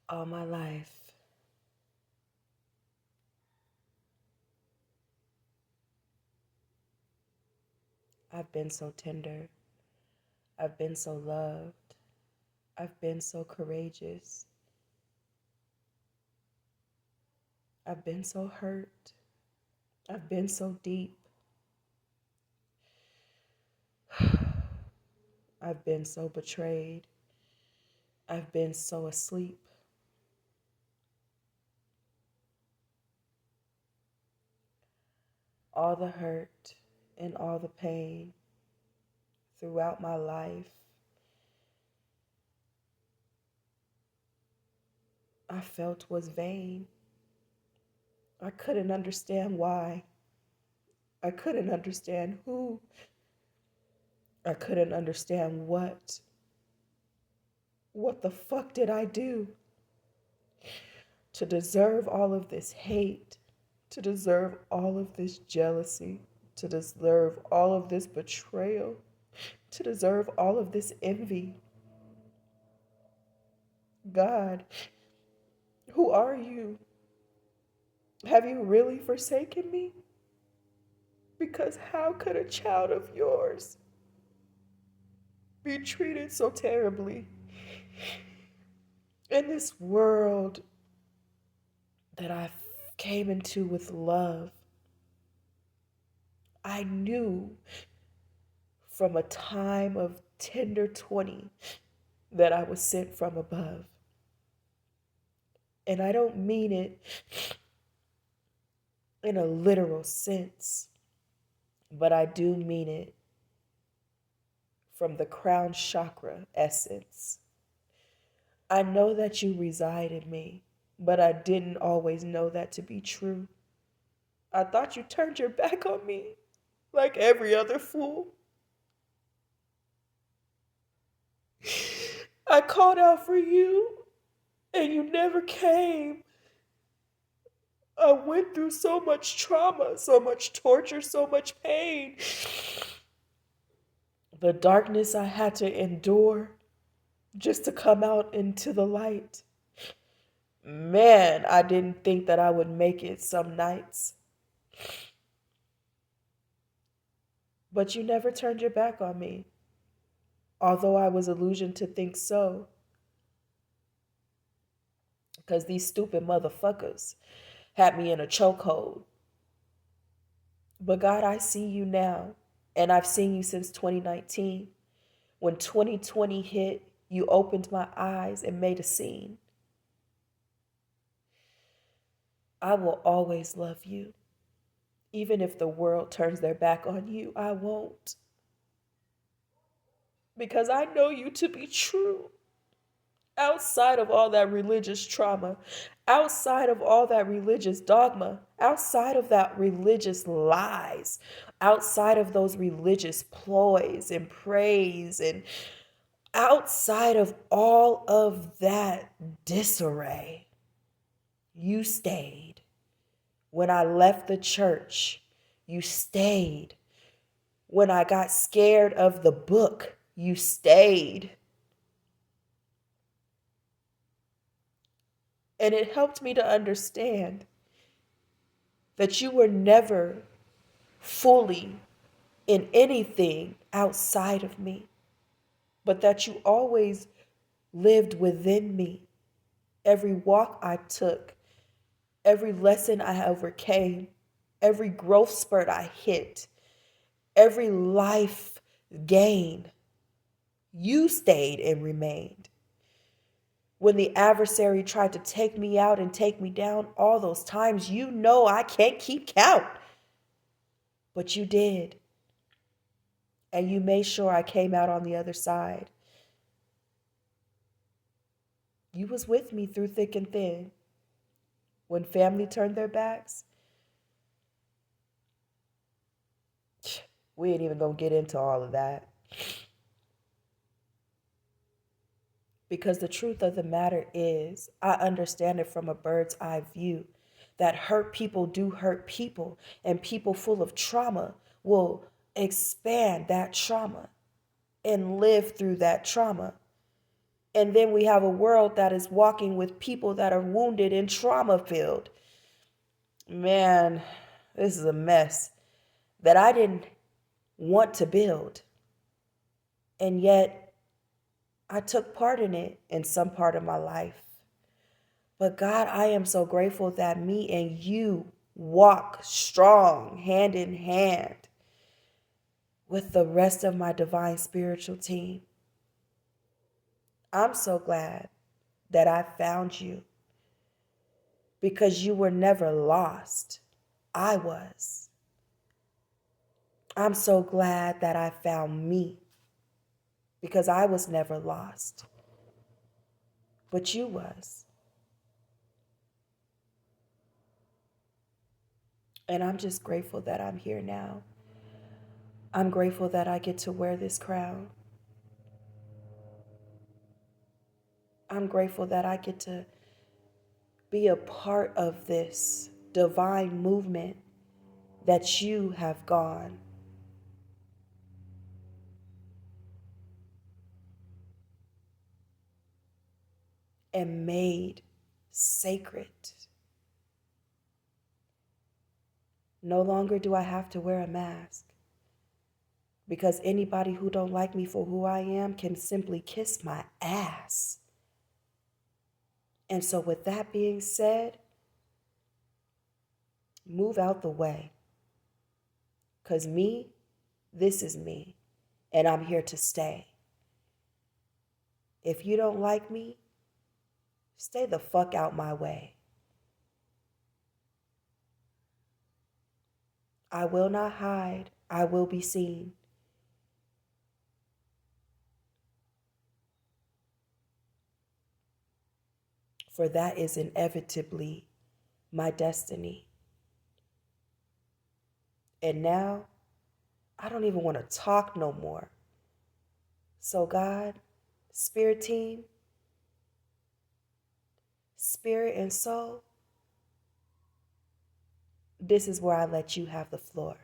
All my life, I've been so tender. I've been so loved. I've been so courageous. I've been so hurt. I've been so deep. I've been so betrayed. I've been so asleep. All the hurt and all the pain throughout my life, I felt was vain. I couldn't understand why. I couldn't understand who. I couldn't understand what. What the fuck did I do to deserve all of this hate, to deserve all of this jealousy, to deserve all of this betrayal, to deserve all of this envy? God, who are you? Have you really forsaken me? Because how could a child of yours be treated so terribly in this world that I came into with love? I knew from a time of tender 20 that I was sent from above. And I don't mean it in a literal sense, but I do mean it from the crown chakra essence. I know that you reside in me, but I didn't always know that to be true. I thought you turned your back on me like every other fool. I called out for you and you never came. I went through so much trauma, so much torture, so much pain. The darkness I had to endure just to come out into the light. Man, I didn't think that I would make it some nights. But you never turned your back on me, although I was illusioned to think so. Because these stupid motherfuckers had me in a chokehold. But God, I see you now, and I've seen you since 2019. When 2020 hit, you opened my eyes and made a scene. I will always love you. Even if the world turns their back on you, I won't. Because I know you to be true. Outside of all that religious trauma, outside of all that religious dogma, outside of that religious lies, outside of those religious ploys and praise, and outside of all of that disarray, you stayed. When I left the church, you stayed. When I got scared of the book, you stayed. And it helped me to understand that you were never fully in anything outside of me, but that you always lived within me. Every walk I took, every lesson I overcame, every growth spurt I hit, every life gain, you stayed and remained. When the adversary tried to take me out and take me down, all those times, you know I can't keep count. But you did. And you made sure I came out on the other side. You was with me through thick and thin. When family turned their backs, we ain't even gonna get into all of that. Because the truth of the matter is, I understand it from a bird's eye view that hurt people do hurt people, and people full of trauma will expand that trauma and live through that trauma. And then we have a world that is walking with people that are wounded and trauma filled. Man, this is a mess that I didn't want to build. And yet I took part in it in some part of my life. But God, I am so grateful that me and you walk strong, hand in hand with the rest of my divine spiritual team. I'm so glad that I found you because you were never lost. I was. I'm so glad that I found me because I was never lost, but you was. And I'm just grateful that I'm here now. I'm grateful that I get to wear this crown. I'm grateful that I get to be a part of this divine movement that you have gone and made sacred. No longer do I have to wear a mask because anybody who don't like me for who I am can simply kiss my ass. And so with that being said, move out the way. Because me, this is me, and I'm here to stay. If you don't like me, stay the fuck out my way. I will not hide. I will be seen. For that is inevitably my destiny. And now, I don't even want to talk no more. So God, spirit team, spirit and soul, this is where I let you have the floor.